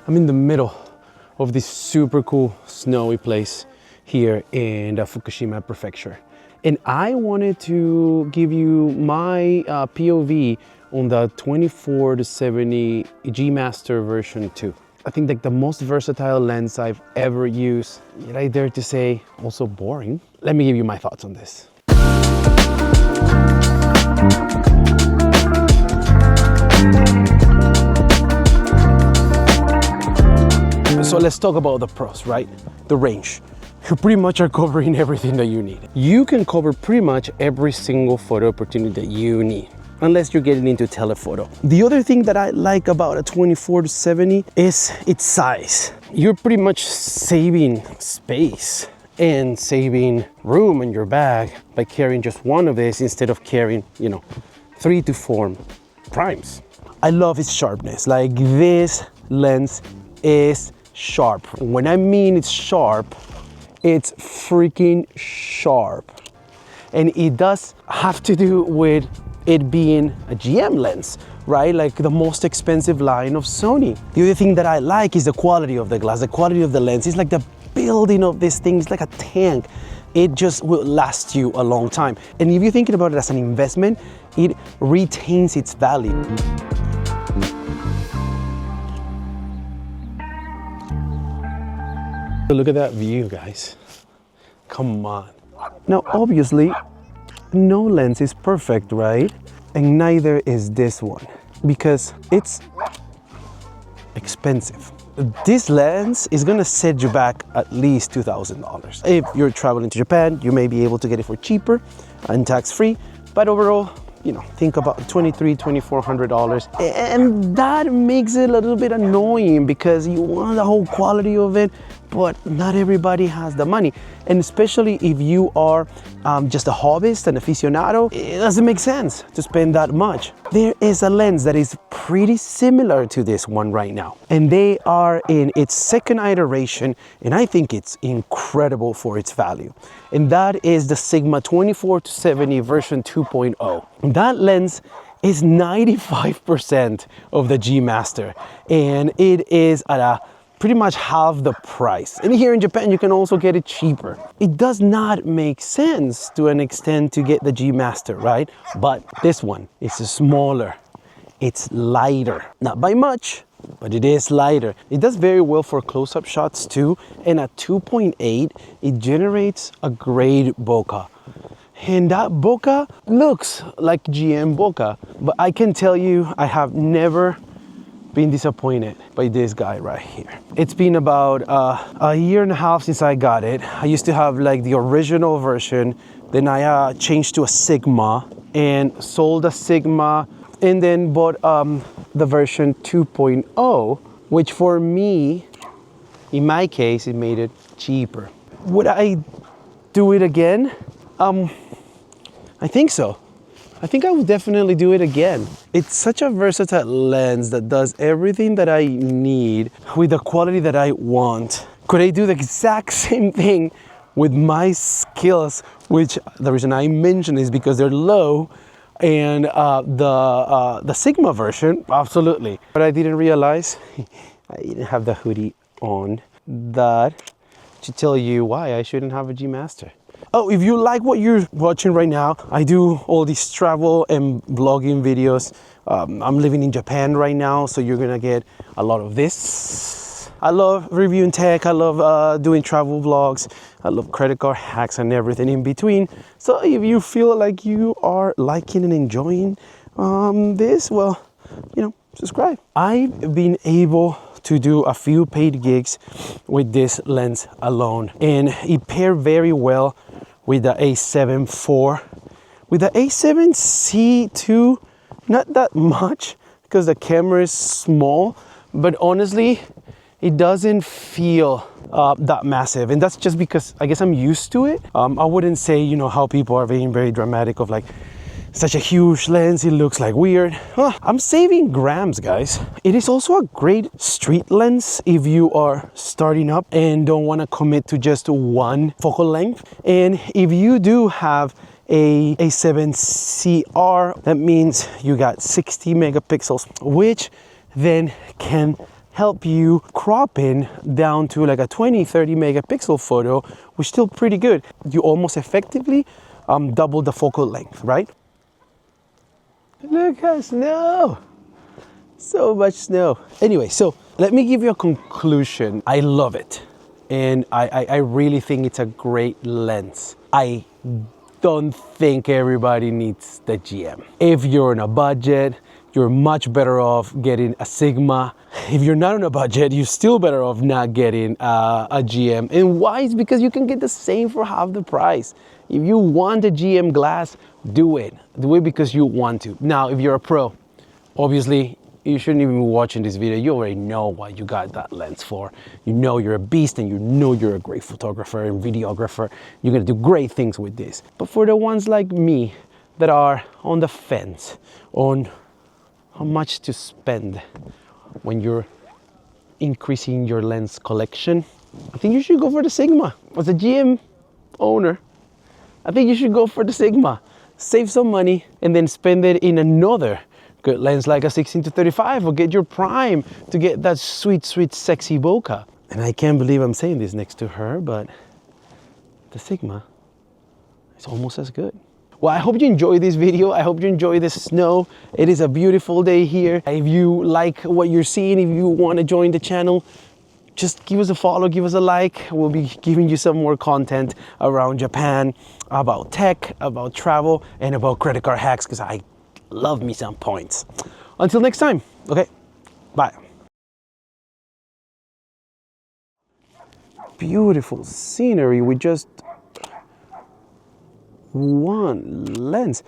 I'm in the middle of this super cool snowy place here in the Fukushima prefecture. And I wanted to give you my POV on the 24-70 G Master version 2. I think like the most versatile lens I've ever used. Yet I dare to say also boring. Let me give you my thoughts on this. So let's talk about the pros, right? The range. You pretty much are covering everything that you need. You can cover pretty much every single photo opportunity that you need, unless you're getting into telephoto. The other thing that I like about a 24-70 is its size. You're pretty much saving space and saving room in your bag by carrying just one of these instead of carrying, 3 to 4 primes. I love its sharpness. Like, this lens is sharp. When I mean it's sharp, it's freaking sharp. And it does have to do with it being a GM lens, right? Like the most expensive line of Sony. The other thing that I like is the quality of the glass, the quality of the lens. It's like the building of this thing, it's like a tank. It just will last you a long time. And if you're thinking about it as an investment, it retains its value. Look at that view, guys. Come on. Now, obviously, no lens is perfect, right? And neither is this one, because it's expensive. This lens is gonna set you back at least $2,000. If you're traveling to Japan, you may be able to get it for cheaper and tax-free, but overall, think about $2,300, $2,400. And that makes it a little bit annoying because you want the whole quality of it, but not everybody has the money. And especially if you are just a hobbyist, an aficionado, it doesn't make sense to spend that much. There is a lens that is pretty similar to this one right now. And they are in its second iteration, and I think it's incredible for its value. And that is the Sigma 24-70 version 2.0. That lens is 95% of the G Master, and it is at a pretty much half the price. And here in Japan, you can also get it cheaper. It does not make sense to an extent to get the G Master, right? But this one is smaller, it's lighter. Not by much, but it is lighter. It does very well for close-up shots too. And at 2.8, it generates a great bokeh. And that bokeh looks like GM bokeh, but I can tell you, I have never been disappointed by this guy right here. It's been about a year and a half since I got it. I used to have like the original version, then I changed to a Sigma and sold a Sigma, and then bought the version 2.0, which for me, in my case, it made it cheaper. Would I do it again? I think so. I think I would definitely do it again. It's such a versatile lens that does everything that I need with the quality that I want. Could I do the exact same thing with my skills, which the reason I mention is because they're low, and the Sigma version, absolutely. But I didn't realize, I didn't have the hoodie on, that to tell you why I shouldn't have a G Master. Oh, if you like what you're watching right now, I do all these travel and vlogging videos. I'm living in Japan right now, so you're gonna get a lot of this. I love reviewing tech, I love doing travel vlogs, I love credit card hacks and everything in between. So if you feel like you are liking and enjoying this, well, subscribe. I've been able to do a few paid gigs with this lens alone, and it paired very well with the A7 IV. With the A7C II, not that much because the camera is small, but honestly, it doesn't feel that massive. And that's just because I guess I'm used to it. I wouldn't say, how people are being very dramatic of like, such a huge lens, it looks like weird. I'm saving grams, guys. It is also a great street lens if you are starting up and don't want to commit to just one focal length. And if you do have a A7CR, that means you got 60 megapixels, which then can help you crop in down to like a 20-30 megapixel photo, which is still pretty good. You almost effectively double the focal length, right? Look at snow. So much snow. Anyway, so let me give you a conclusion. I love it. And I really think it's a great lens. I don't think everybody needs the GM. If you're on a budget, you're much better off getting a Sigma. If you're not on a budget, you're still better off not getting a GM. And why? It's because you can get the same for half the price. If you want a GM glass, do it. Do it because you want to. Now, if you're a pro, obviously, you shouldn't even be watching this video. You already know what you got that lens for. You know you're a beast and you know you're a great photographer and videographer. You're gonna do great things with this. But for the ones like me that are on the fence on how much to spend when you're increasing your lens collection, I think you should go for the Sigma. As a GM owner, I think you should go for the Sigma. Save some money and then spend it in another good lens like a 16-35, or get your prime to get that sweet, sweet, sexy bokeh. And I can't believe I'm saying this next to her, but the Sigma is almost as good. Well, I hope you enjoyed this video. I hope you enjoy the snow. It is a beautiful day here. If you like what you're seeing, if you want to join the channel, just give us a follow, give us a like. We'll be giving you some more content around Japan, about tech, about travel, and about credit card hacks, because I love me some points. Until next time, okay, bye. Beautiful scenery with just one lens.